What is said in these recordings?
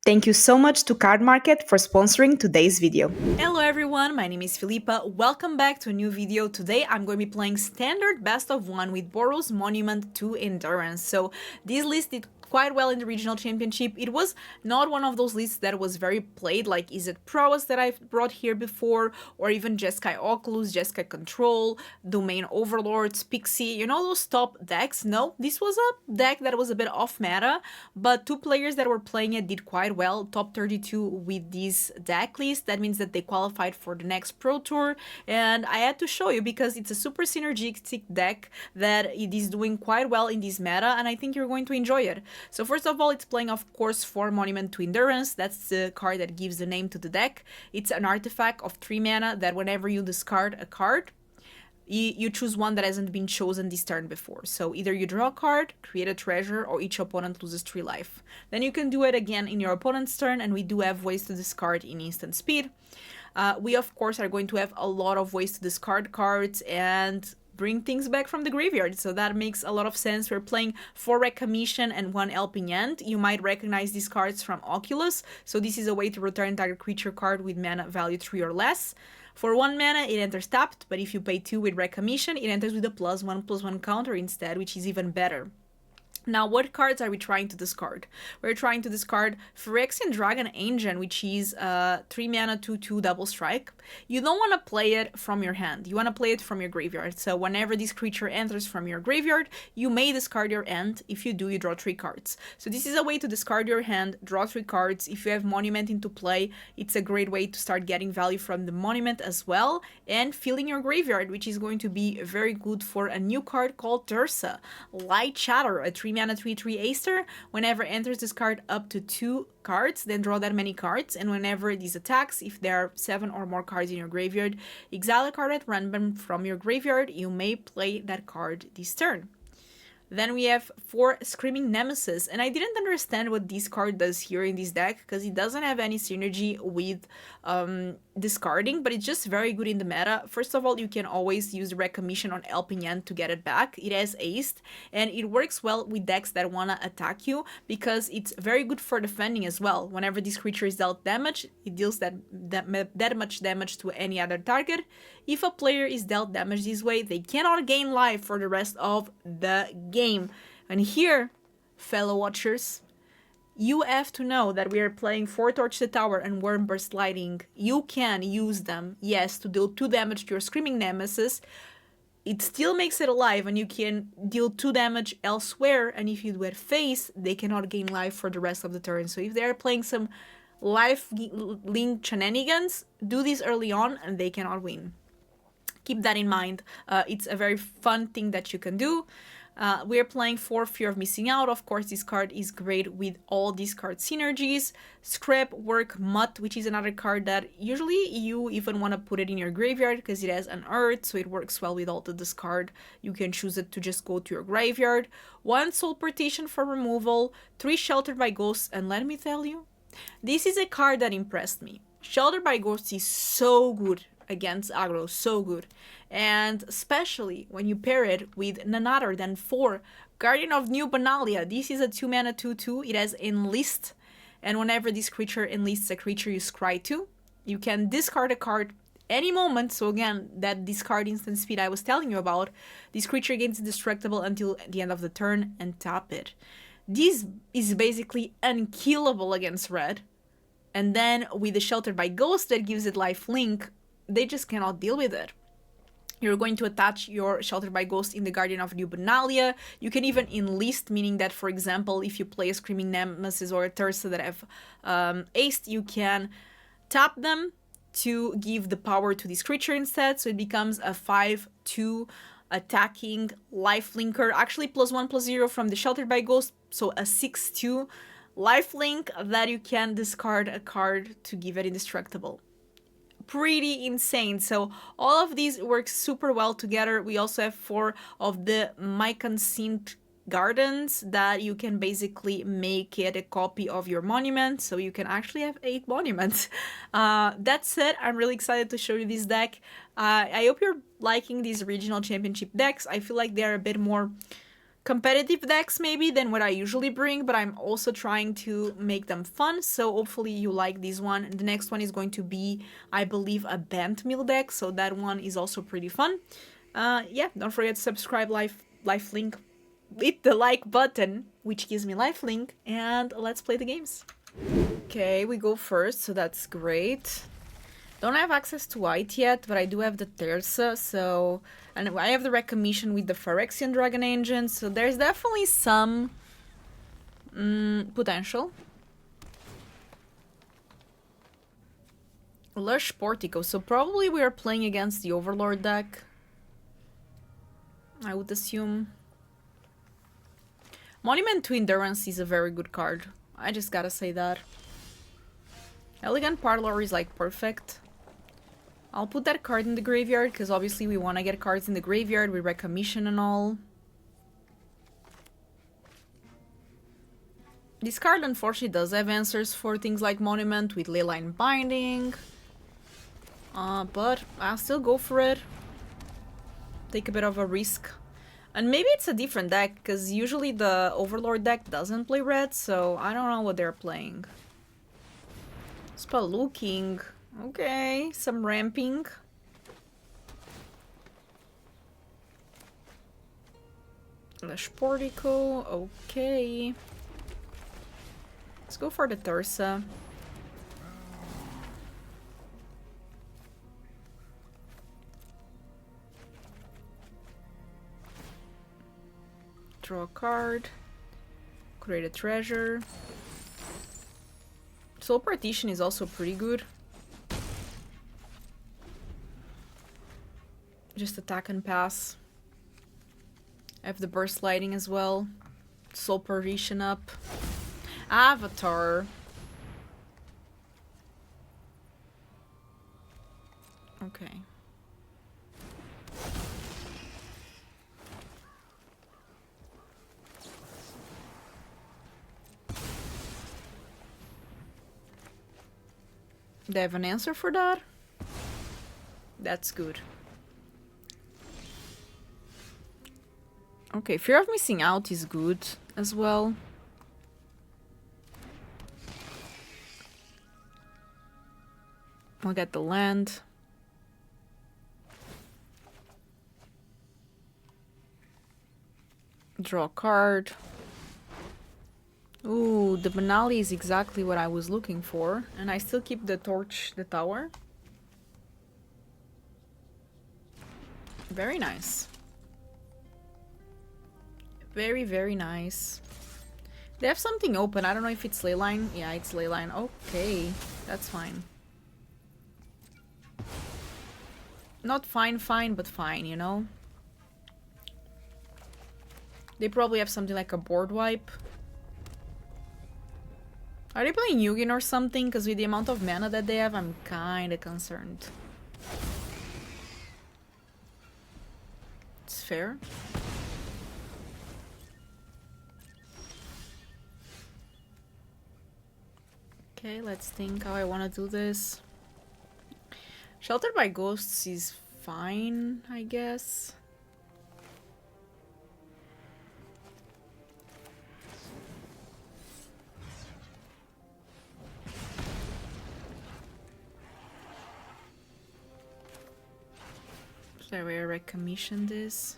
Thank you so much to Card Market for sponsoring today's video. Hello everyone, my name is Filipa. Welcome back to a new video. Today I'm going to be playing standard best of 1 with Boros Monument to Endurance. So this list did quite well in the regional championship. It was not one of those lists that was very played, like Is It Prowess that I've brought here before, or even Jeskai Oculus, Jeskai Control, Domain Overlords, Pixie, you know those top decks? No, this was a deck that was a bit off meta, but two players that were playing it did quite well, top 32 with this deck list. That means that they qualified for the next Pro Tour, and I had to show you because it's a super synergistic deck that it is doing quite well in this meta, and I think you're going to enjoy it. So first of all, it's playing, of course, for Monument to Endurance. That's the card that gives the name to the deck. It's an artifact of 3 mana that whenever you discard a card, you choose one that hasn't been chosen this turn before. So either you draw a card, create a treasure, or each opponent loses 3 life. Then you can do it again in your opponent's turn, and we do have ways to discard in instant speed. We, of course, are going to have a lot of ways to discard cards and bring things back from the graveyard, so that makes a lot of sense. We're playing 4 Recommission and 1 Helping Hand. You might recognize these cards from Oculus, so this is a way to return target creature card with mana value 3 or less. For 1 mana, it enters tapped, but if you pay 2 with Recommission, it enters with a +1/+1 counter instead, which is even better. Now, what cards are we trying to discard? We're trying to discard Phyrexian Dragon Ancient, which is 3 mana 2/2 double strike. You don't want to play it from your hand. You want to play it from your graveyard. So whenever this creature enters from your graveyard, you may discard your hand. If you do, you draw 3 cards. So this is a way to discard your hand, draw 3 cards. If you have Monument into play, it's a great way to start getting value from the Monument as well, and filling your graveyard, which is going to be very good for a new card called Tersa Lightshatter, a 3 mana 3/3 Aster. Whenever enters, discard up to 2 cards, then draw that many cards, and whenever these attacks, if there are 7 or more cards in your graveyard, exile a card at random from your graveyard. You may play that card this turn. Then we have 4 Screaming Nemesis, and I didn't understand what this card does here in this deck because it doesn't have any synergy with discarding, but it's just very good in the meta. First of all, you can always use the Recommission on Helping Hand to get it back. It has aced, and it works well with decks that want to attack you because it's very good for defending as well. Whenever this creature is dealt damage, it deals that much damage to any other target. If a player is dealt damage this way, they cannot gain life for the rest of the game. And here, fellow watchers, you have to know that we are playing 4 Torch the Tower and Wyrmburst Lightning. You can use them, yes, to deal 2 damage to your Screaming Nemesis. It still makes it alive, and you can deal 2 damage elsewhere, and if you do it face, they cannot gain life for the rest of the turn. So if they are playing some life link shenanigans, do this early on and they cannot win. Keep that in mind. It's a very fun thing that you can do. We're playing for Fear of Missing Out. Of course, this card is great with all these card synergies. Scrapwork Mutt, which is another card that usually you even want to put it in your graveyard because it has an earth, so it works well with all the discard. You can choose it to just go to your graveyard. 1 Soul Partition for removal, 3 Sheltered by Ghosts, and let me tell you, this is a card that impressed me. Sheltered by Ghosts is so good against aggro, so good, and especially when you pair it with none other than 4 Guardian of New Benalia. This is a 2 mana 2/2. It has Enlist, and whenever this creature enlists a creature you scry to, you can discard a card any moment. So again, that discard instant speed I was telling you about, this creature gains indestructible until the end of the turn and tap it. This is basically unkillable against red, and then with the Sheltered by Ghost that gives it life link, they just cannot deal with it. You're going to attach your Sheltered by Ghost in the Guardian of New Benalia. You can even enlist, meaning that, for example, if you play a Screaming Nemesis or a Tersa that have aced, you can tap them to give the power to this creature instead, so it becomes a 5/2 attacking lifelinker, actually +1/+0 from the Sheltered by Ghost, so a 6/2 lifelink that you can discard a card to give it indestructible. Pretty insane. So all of these work super well together. We also have 4 of the Mycosynth Gardens that you can basically make it a copy of your monument, so you can actually have 8 monuments. That said, I'm really excited to show you this deck. I hope you're liking these regional championship decks. I feel like they're a bit more competitive decks maybe than what I usually bring, but I'm also trying to make them fun, so hopefully you like this one. The next one is going to be, I believe, a bent mill deck, so that one is also pretty fun. Yeah, don't forget to subscribe, life link, hit the like button, which gives me life link, and let's play the games. Okay, we go first, so that's great. Don't have access to white yet, but I do have the Tersa, so... And I have the Recommission with the Phyrexian Dragon Engine, so there's definitely some... potential. Lush Portico, so probably we are playing against the Overlord deck. I would assume. Monument to Endurance is a very good card. I just gotta say that. Elegant Parlor is like perfect. I'll put that card in the graveyard, because obviously we want to get cards in the graveyard with Recommission and all. This card unfortunately does have answers for things like Monument with Leyline Binding. But I'll still go for it. Take a bit of a risk. And maybe it's a different deck, because usually the Overlord deck doesn't play red, so I don't know what they're playing. Spelunking. Okay, some ramping. Lush Portico, okay. Let's go for the Tersa. Draw a card. Create a treasure. Soul Partition is also pretty good. Just attack and pass. I have the burst lighting as well. Soul Partition up. Avatar. Okay. They have an answer for that? That's good. Okay, Fear of Missing Out is good as well. I'll get the land. Draw a card. Ooh, the Benalia is exactly what I was looking for. And I still keep the torch, the tower. Very nice. Very, very nice. They have something open. I don't know if it's Leyline. Yeah, it's Leyline. Okay, that's fine. Not fine, but fine, you know? They probably have something like a board wipe. Are they playing Yugen or something? Because with the amount of mana that they have, I'm kinda concerned. It's fair. Okay, let's think how I want to do this. Sheltered by Ghosts is fine, I guess. Should I recommission this?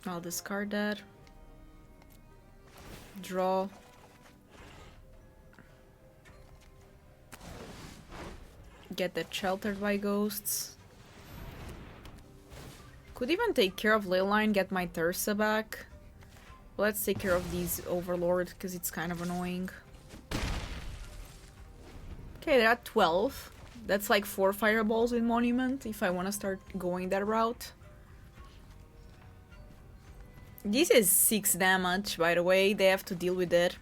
I'll discard that. Draw. Get that Sheltered by Ghosts. Could even take care of Leyline, get my Tersa back. Let's take care of these Overlord, because it's kind of annoying. Okay, they're at 12. That's like 4 fireballs in Monument, if I want to start going that route. This is 6 damage, by the way. They have to deal with it.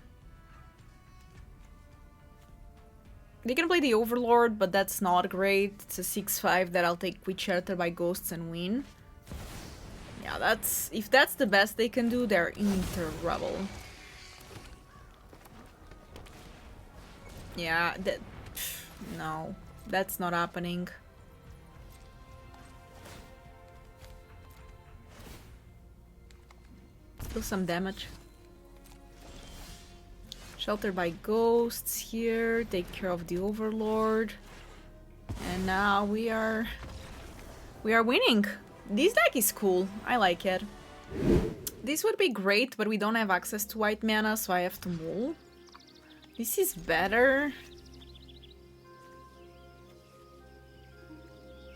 They can play the Overlord, but that's not great. It's a 6-5 that I'll take with Sheltered by Ghosts and win. Yeah, that's... if that's the best they can do, they're in trouble. Yeah, that... no, that's not happening. Do some damage. Shelter by ghosts here. Take care of the Overlord. And now we are winning. This deck is cool. I like it. This would be great, but we don't have access to white mana, so I have to mull. This is better.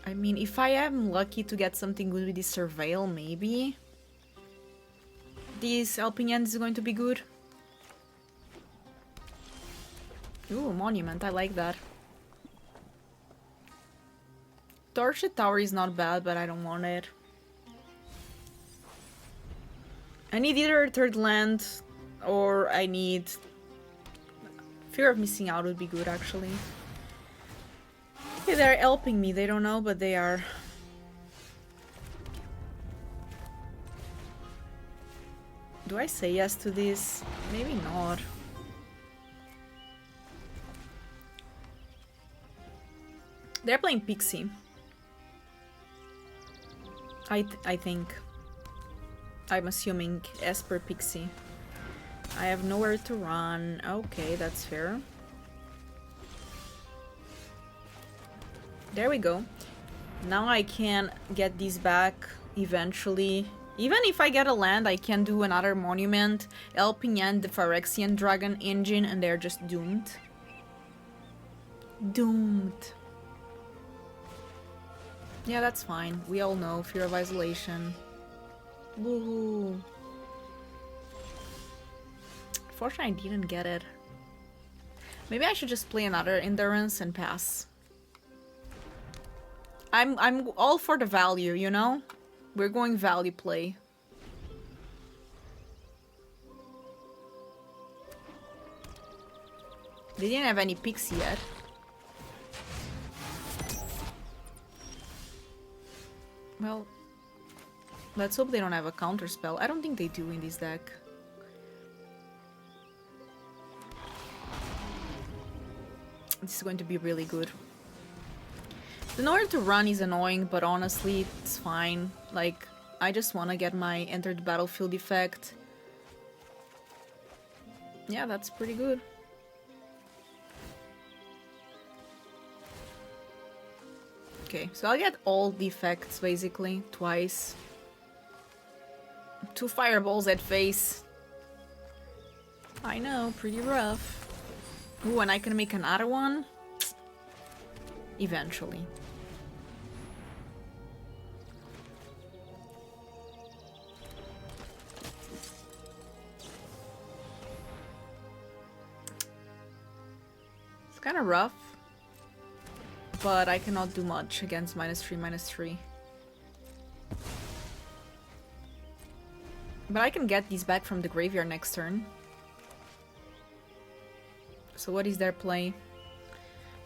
I mean, if I am lucky to get something good with this Surveil, maybe. This Helping Hand is going to be good. Ooh, Monument, I like that. Torchlit Tower is not bad, but I don't want it. I need either a third land, or I need... Fear of Missing Out would be good, actually. Okay, they're helping me, they don't know, but they are. Do I say yes to this? Maybe not. They're playing Pixie. I think. I'm assuming Esper Pixie. I have nowhere to run. Okay, that's fair. There we go. Now I can get these back eventually. Even if I get a land, I can do another Monument, Helping Hand, the Phyrexian Dragon Engine, and they're just doomed. Doomed. Yeah, that's fine. We all know Fear of Isolation. Woohoo. Fortunately, I didn't get it. Maybe I should just play another Endurance and pass. I'm all for the value, you know? We're going value play. They didn't have any Pixie yet. Well, let's hope they don't have a counter spell. I don't think they do in this deck. This is going to be really good. The nowhere to run is annoying, but honestly, it's fine. Like, I just want to get my Enter the Battlefield effect. Yeah, that's pretty good. Okay, so I'll get all the effects, basically, twice. 2 fireballs at face. I know, pretty rough. Ooh, and I can make another one? Eventually. It's kind of rough. But I cannot do much against -3/-3. But I can get these back from the graveyard next turn. So what is their play?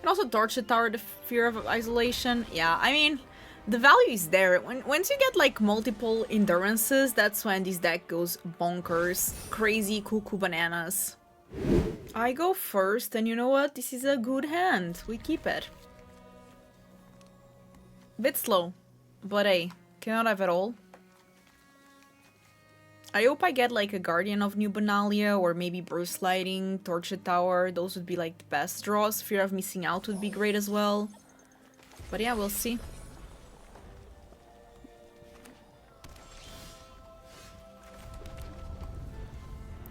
And also Torchlit Tower, the Fear of Isolation. Yeah, I mean, the value is there. Once you get like multiple endurances, that's when this deck goes bonkers. Crazy cuckoo bananas. I go first, and you know what? This is a good hand. We keep it. Bit slow, but hey, cannot have it all. I hope I get like a Guardian of New Benalia or maybe Burst Lighting, Torchlit Tower. Those would be like the best draws. Fear of Missing Out would be great as well. But yeah, we'll see.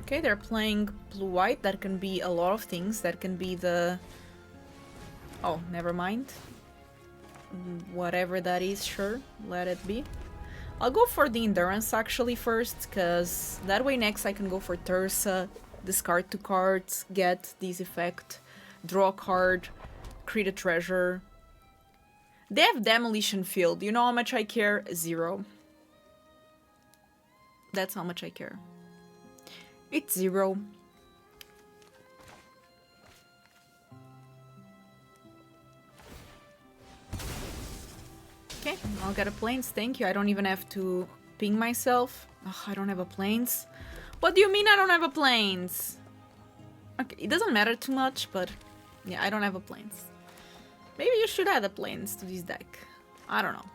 Okay, they're playing blue-white. That can be a lot of things. That can be the... Oh, never mind. Whatever that is, sure, let it be. I'll go for the Endurance actually first, because that way next I can go for Tersa, discard 2 cards, get this effect, draw a card, create a treasure. They have Demolition Field. You know how much I care? 0. That's how much I care. It's 0. Okay, I'll get a plains, thank you. I don't even have to ping myself. Ugh, I don't have a plains. What do you mean I don't have a plains? Okay, it doesn't matter too much, but yeah, I don't have a plains. Maybe you should add a plains to this deck. I don't know.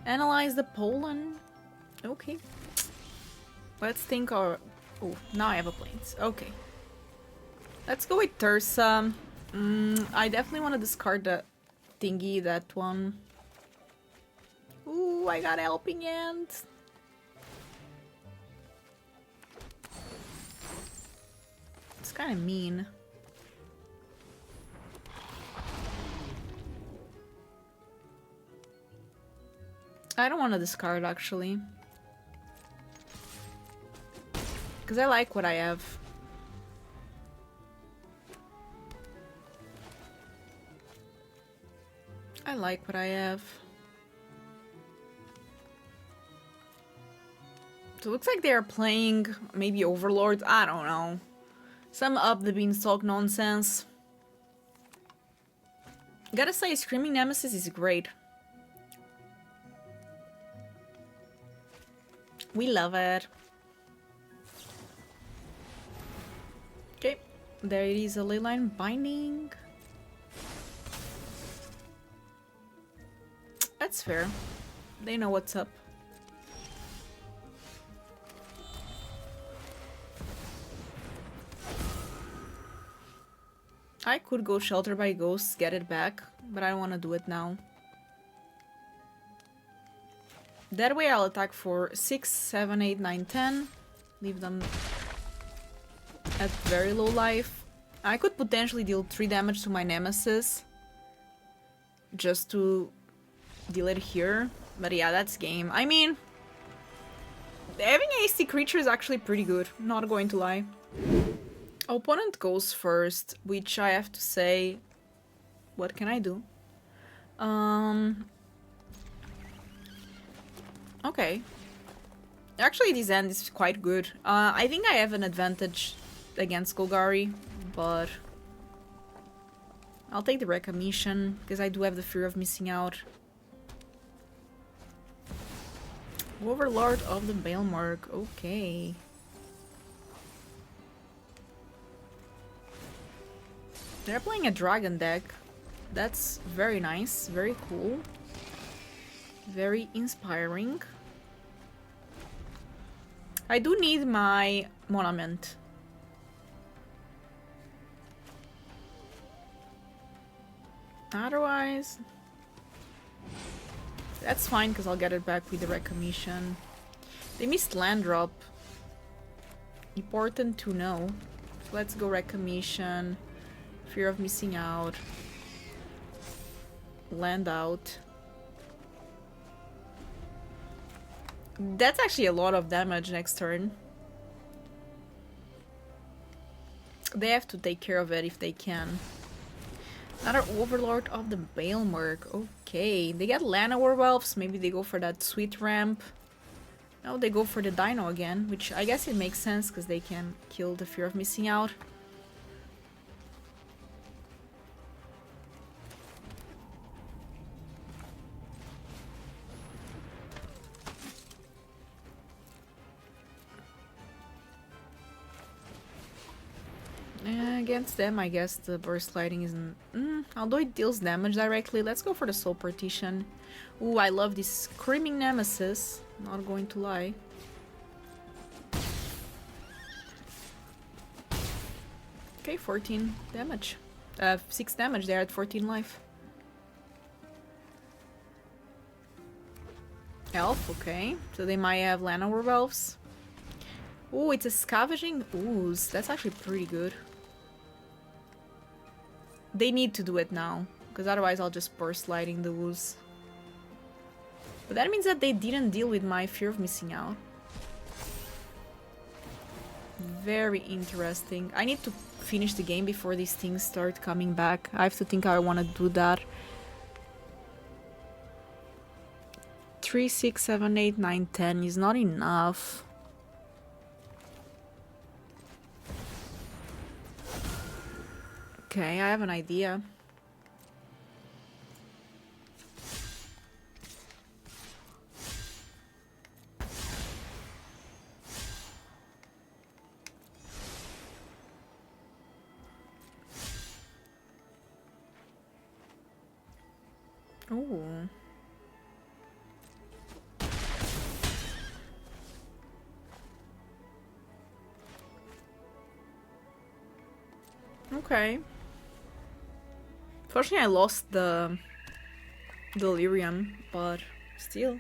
Analyze the pollen. Okay. Let's think our... Oh, now I have a plains. Okay. Let's go with Tersa. I definitely want to discard the thingy, that one. Ooh, I got Helping Hand. It's kind of mean. I don't want to discard, actually. Because I like what I have. I like what I have. So it looks like they're playing maybe Overlord. I don't know. Some up the beanstalk nonsense. Gotta say, Screaming Nemesis is great. We love it. Okay, there it is, a leyline binding. That's fair. They know what's up. I could go Shelter by Ghosts, get it back, but I don't want to do it now. That way I'll attack for 6, 7, 8, 9, 10. Leave them at very low life. I could potentially deal 3 damage to my Nemesis. Just to deal it here. But yeah, that's game. I mean, having hasty creature is actually pretty good. Not going to lie. Opponent goes first, which I have to say... What can I do? Okay. Actually, this end is quite good. I think I have an advantage against Golgari, but... I'll take the Recommission, because I do have the fear of missing out. Overlord of the Bailmark, okay. They're playing a dragon deck. That's very nice, very cool. Very inspiring. I do need my monument. Otherwise... That's fine, because I'll get it back with the Recommission. They missed land drop. Important to know. So let's go Recommission. Fear of missing out. Land out. That's actually a lot of damage next turn. They have to take care of it if they can. Another Overlord of the Bailmark. Okay, they get Lana Werewolves. Maybe they go for that sweet ramp. No, they go for the Dino again, which I guess it makes sense because they can kill the fear of missing out. Against them, I guess the burst lighting isn't... although it deals damage directly, let's go for the Soul Partition. Ooh, I love this Screaming Nemesis. Not going to lie. Okay, 14 damage. 6 damage there at 14 life. Elf, okay. So they might have Lana Werewolves. Ooh, it's a Scavenging Ooze. That's actually pretty good. They need to do it now, because otherwise I'll just burst lighting the ooze. But that means that they didn't deal with my fear of missing out. Very interesting. I need to finish the game before these things start coming back. I have to think how I want to do that. 3, 6, 7, 8, 9, 10 is not enough. Okay, I have an idea. Ooh. Okay. Fortunately, I lost the Delirium, but still.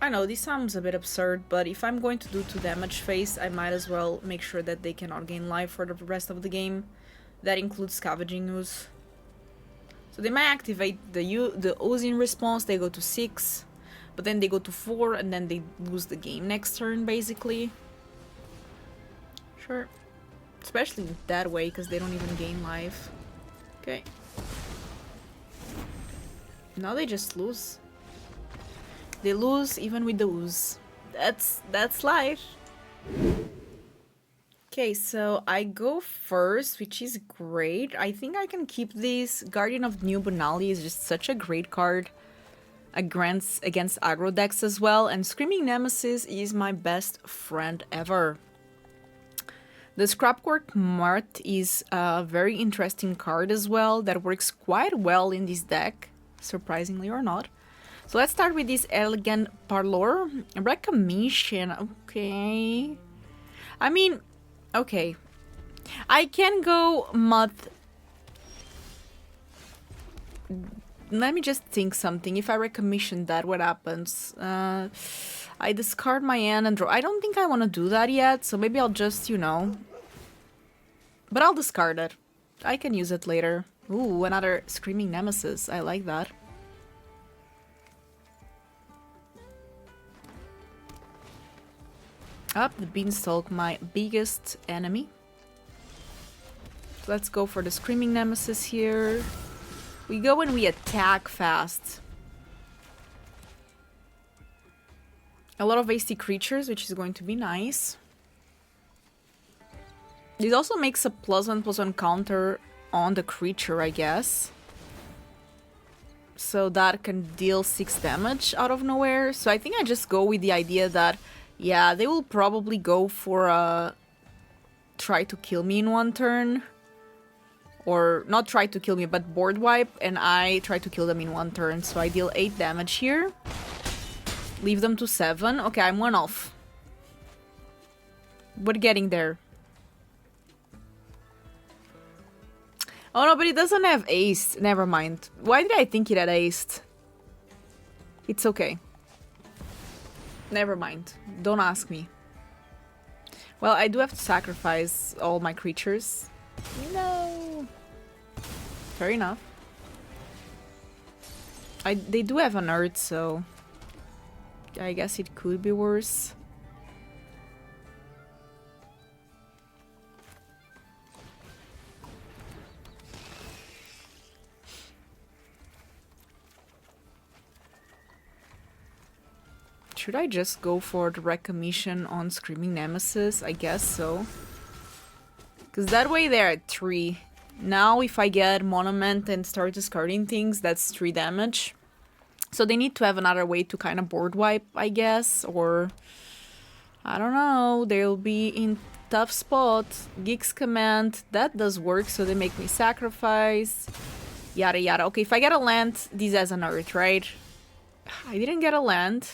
I know, this sounds a bit absurd, but if I'm going to do 2 damage phase, I might as well make sure that they cannot gain life for the rest of the game. That includes Scavenging Ooze. So they might activate the Ooze in response, they go to 6, but then they go to 4, and then they lose the game next turn, basically. Sure. Especially that way, because they don't even gain life. Okay. Now they just lose. They lose even with the Ooze. That's life. Okay, so I go first, which is great. I think I can keep this. Guardian of New Benalia is just such a great card against aggro decks as well. And Screaming Nemesis is my best friend ever. The Scrapwork Mutt is a very interesting card as well that works quite well in this deck, surprisingly or not. So let's start with this Elegant Parlor. Recommission, okay. I mean, okay. I can go Mutt. Let me just think something. If I recommission that, what happens? I discard my hand and draw. I don't think I want to do that yet, so maybe I'll just, you know. But I'll discard it. I can use it later. Ooh, another Screaming Nemesis. I like that. Up the Beanstalk, my biggest enemy. Let's go for the Screaming Nemesis here. We go and we attack fast. A lot of hasty creatures, which is going to be nice. This also makes a +1/+1 counter on the creature, I guess. So that can deal 6 damage out of nowhere. So I think I just go with the idea that, yeah, they will probably go for a try to kill me in 1 turn. Or not try to kill me, but board wipe, and I try to kill them in 1 turn. So I deal 8 damage here. Leave them to 7. Okay, I'm 1 off. We're getting there. Oh no, but it doesn't have aced. Never mind. Why did I think it had aced? It's okay. Never mind. Don't ask me. Well, I do have to sacrifice all my creatures. No. Fair enough. They do have an Earth, so I guess it could be worse. Should I just go for the Recommission on Screaming Nemesis? I guess so. Because that way they're at 3. Now if I get Monument and start discarding things, that's 3 damage. So they need to have another way to kind of board wipe, I guess. Or, I don't know, they'll be in tough spot. Geeks Command, that does work, so they make me sacrifice. Yada yada. Okay, if I get a land, this has an Earth, right? I didn't get a land.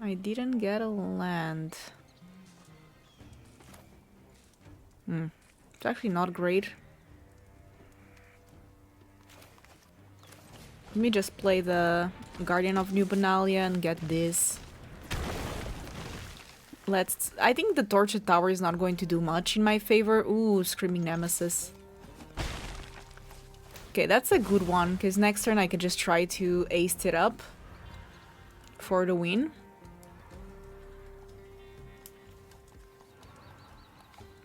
I didn't get a land. It's actually not great. Let me just play the Guardian of New Benalia and get this. I think the Tortured Tower is not going to do much in my favor. Ooh, Screaming Nemesis. Okay, that's a good one, because next turn I can just try to ace it up for the win.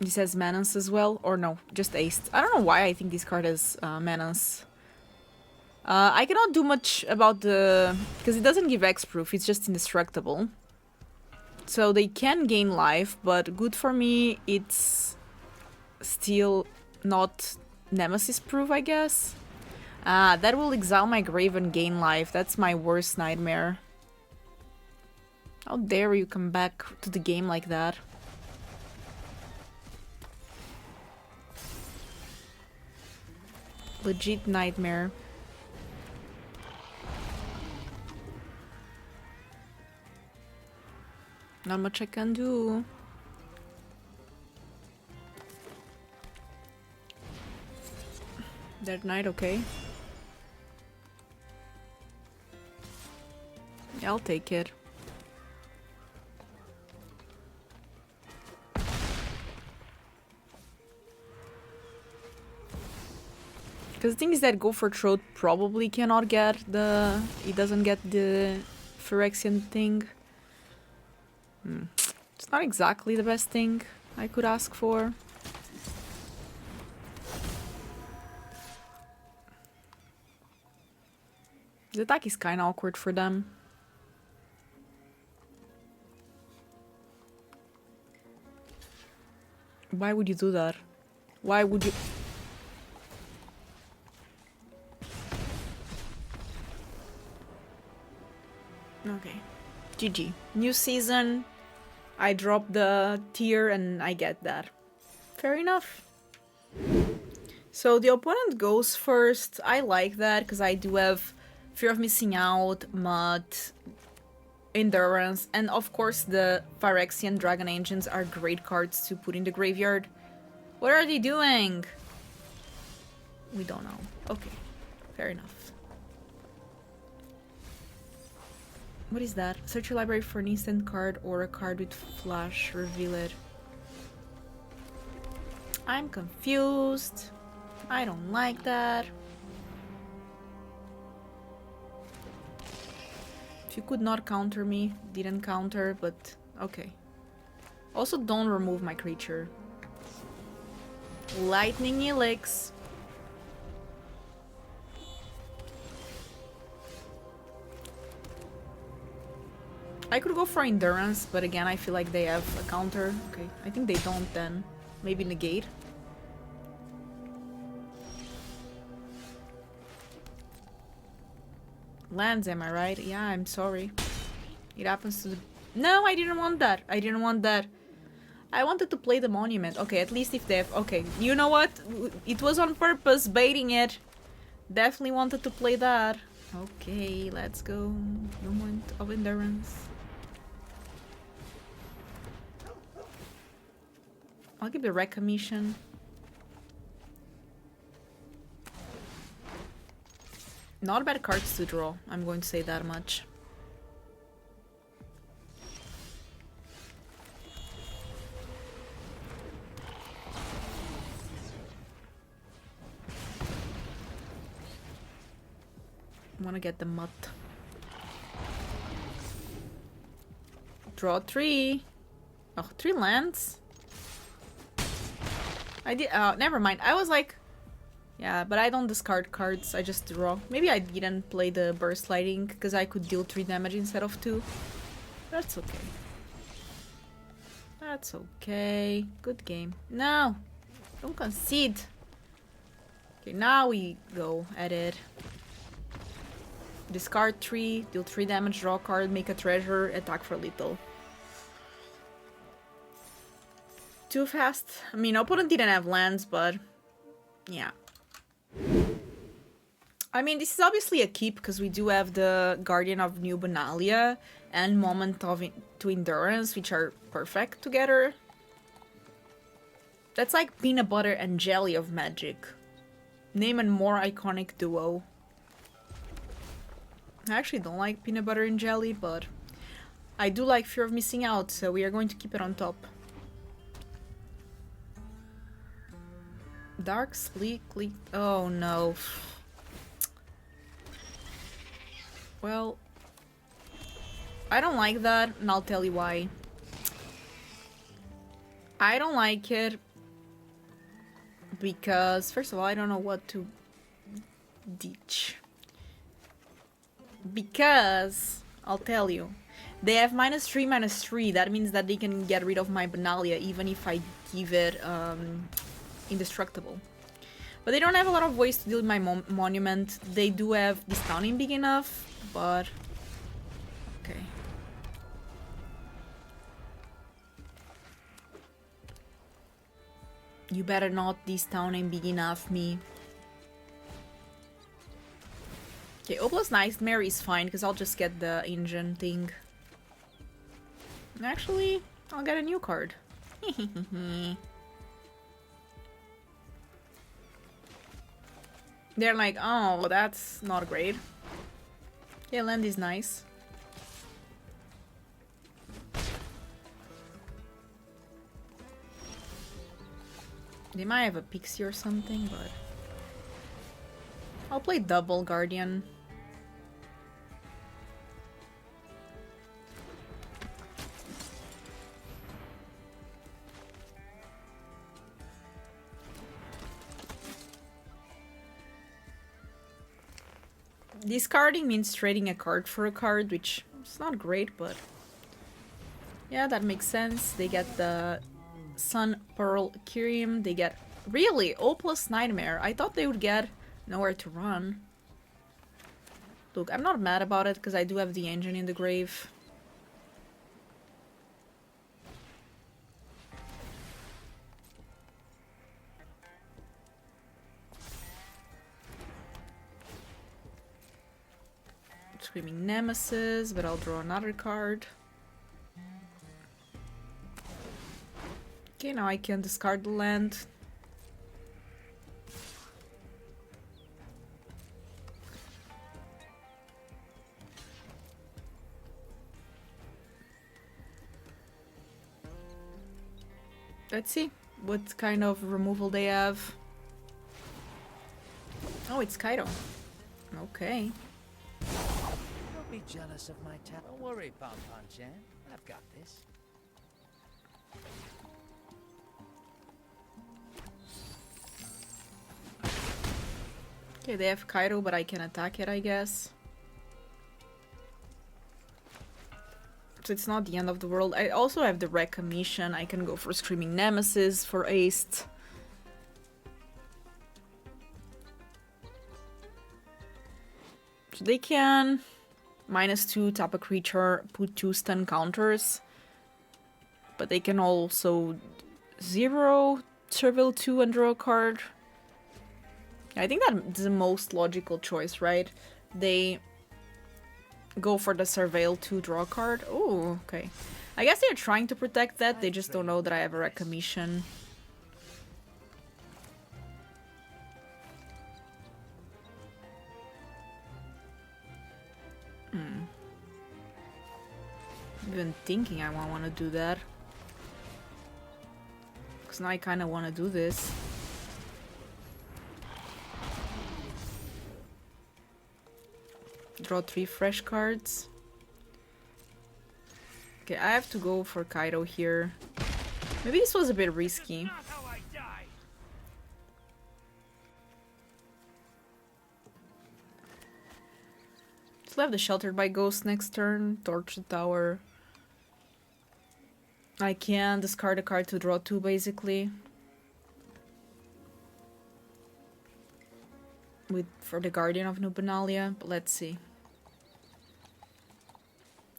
This has Menace as well, or no, just aced. I don't know why I think this card has Menace. I cannot do much about the... because it doesn't give X-proof, it's just indestructible. So they can gain life, but good for me, it's still not Nemesis-proof, I guess. That will exile my grave and gain life. That's my worst nightmare. How dare you come back to the game like that? Legit nightmare. Not much I can do. Dead Knight, okay. Yeah, I'll take it. Because the thing is that Go for Throat probably cannot get the... It doesn't get the Phyrexian thing. It's not exactly the best thing I could ask for. The attack is kinda awkward for them. Why would you do that? Why would you... Okay. GG. New season. I dropped the tier and I get that. Fair enough. So the opponent goes first. I like that because I do have Fear of Missing Out, Mutt, Endurance, and of course the Phyrexian Dragon Engines are great cards to put in the graveyard. What are they doing? We don't know. Okay, fair enough. What is that? Search your library for an instant card or a card with flash. Reveal it. I'm confused. I don't like that. If you could not counter me, didn't counter, but okay. Also, don't remove my creature. Lightning Helix. I could go for Endurance, but again, I feel like they have a counter. Okay, I think they don't then. Maybe negate. Lands, am I right? Yeah, I'm sorry. It happens to the... No, I didn't want that. I didn't want that. I wanted to play the Monument. Okay, at least if they have... Okay, you know what? It was on purpose, baiting it. Definitely wanted to play that. Okay, let's go. Moment of Endurance. I'll give the Recommission. Not bad cards to draw, I'm going to say that much. I want to get the Mutt. Draw 3. Oh, 3 lands? I did. Oh, never mind. I was like... Yeah, but I don't discard cards, I just draw. Maybe I didn't play the Burst Lighting, because I could deal 3 damage instead of 2. That's okay. That's okay. Good game. No! Don't concede! Okay, now we go at it. Discard 3, deal 3 damage, draw a card, make a treasure, attack for little. Too fast? I mean, opponent didn't have lands, but... Yeah. I mean, this is obviously a keep because we do have the Guardian of New Benalia and Moment of to Endurance, which are perfect together. That's like peanut butter and jelly of Magic. Name a more iconic duo. I actually don't like peanut butter and jelly, but I do like Fear of Missing Out, so we are going to keep it on top. Dark Sleek... Oh no. Well, I don't like that, and I'll tell you why. I don't like it because, first of all, I don't know what to ditch. Because, I'll tell you, they have -3/-3. That means that they can get rid of my Benalia even if I give it indestructible. But they don't have a lot of ways to deal with my Monument. They do have Discounting big enough, but... Okay. You better not Discounting big enough, me. Okay, Obla's Nightmare is fine, because I'll just get the engine thing. Actually, I'll get a new card. They're like, oh, that's not great. Yeah, land is nice. They might have a pixie or something, but I'll play double Guardian. Discarding means trading a card for a card, which is not great, but yeah, that makes sense. They get the Sun Pearl Kyrium, they get really O plus Nightmare. I thought they would get Nowhere to Run. Look, I'm not mad about it because I do have the engine in the grave. Screaming Nemesis, but I'll draw another card. Okay, now I can discard the land. Let's see what kind of removal they have. Oh, it's Kaido. Okay. Don't be jealous of my talent. Don't worry, Pom-Pom-chan. I've got this. Okay, they have Kaido, but I can attack it, I guess. So it's not the end of the world. I also have the Recommission. I can go for Screaming Nemesis for Ace. So they can -2, tap a creature, put 2 stun counters. But they can also 0, surveil 2 and draw a card. I think that's the most logical choice, right? They go for the surveil 2, draw a card. Oh, okay. I guess they're trying to protect that. They just don't know that I have a Recommission. Even thinking I want to do that. Because now I kind of want to do this. Draw 3 fresh cards. Okay, I have to go for Kaido here. Maybe this was a bit risky. Still have the Sheltered by Ghost next turn. Torch the Tower. I can discard a card to draw 2, basically. For the Guardian of New Benalia, but let's see.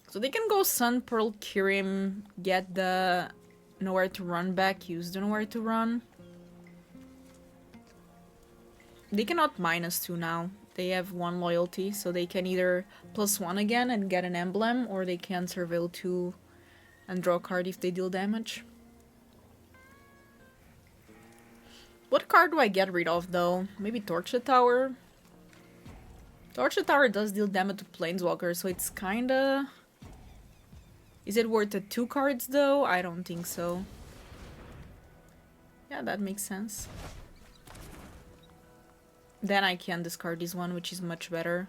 So they can go Sun, Pearl, Kyrium, get the Nowhere to Run back, use the Nowhere to Run. They cannot -2 now. They have 1 loyalty, so they can either +1 again and get an emblem, or they can surveil 2 and draw a card if they deal damage. What card do I get rid of, though? Maybe Torch the Tower? Torch the Tower does deal damage to Planeswalkers, so it's kinda... Is it worth the 2 cards, though? I don't think so. Yeah, that makes sense. Then I can discard this one, which is much better.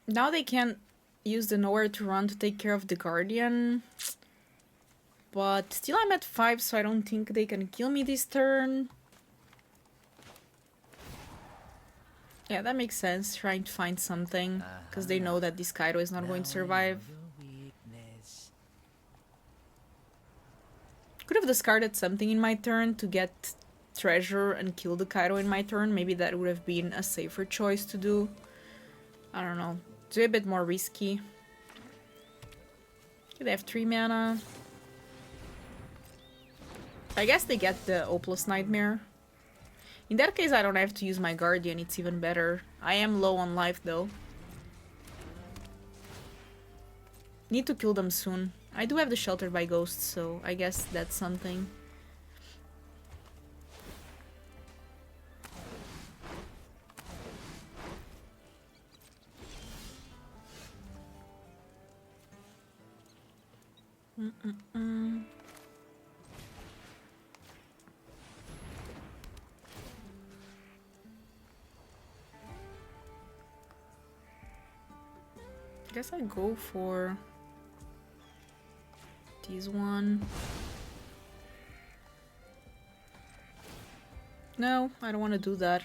Now they can use the Nowhere to Run to take care of the Guardian. But still I'm at 5, so I don't think they can kill me this turn. Yeah, that makes sense, trying to find something. Because they know that this Kaido is not going to survive. Could have discarded something in my turn to get treasure and kill the Kaido in my turn. Maybe that would have been a safer choice to do. I don't know. It's a bit more risky. Okay, they have 3 mana. I guess they get the O+ Nightmare. In that case, I don't have to use my Guardian, it's even better. I am low on life though. Need to kill them soon. I do have the Sheltered by Ghosts, so I guess that's something. I guess I go for this one. No, I don't want to do that.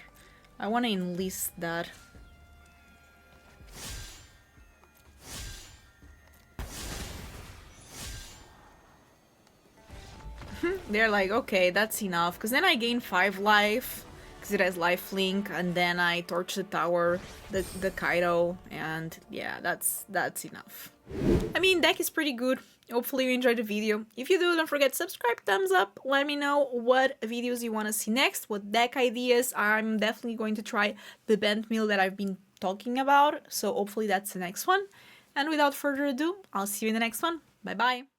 I want to enlist that. They're like, okay, that's enough. Because then I gain 5 life. Because it has lifelink. And then I torch the tower, the Kaido. And yeah, that's enough. I mean, deck is pretty good. Hopefully you enjoyed the video. If you do, don't forget to subscribe, thumbs up. Let me know what videos you want to see next, what deck ideas. I'm definitely going to try the bent mill that I've been talking about. So hopefully that's the next one. And without further ado, I'll see you in the next one. Bye bye.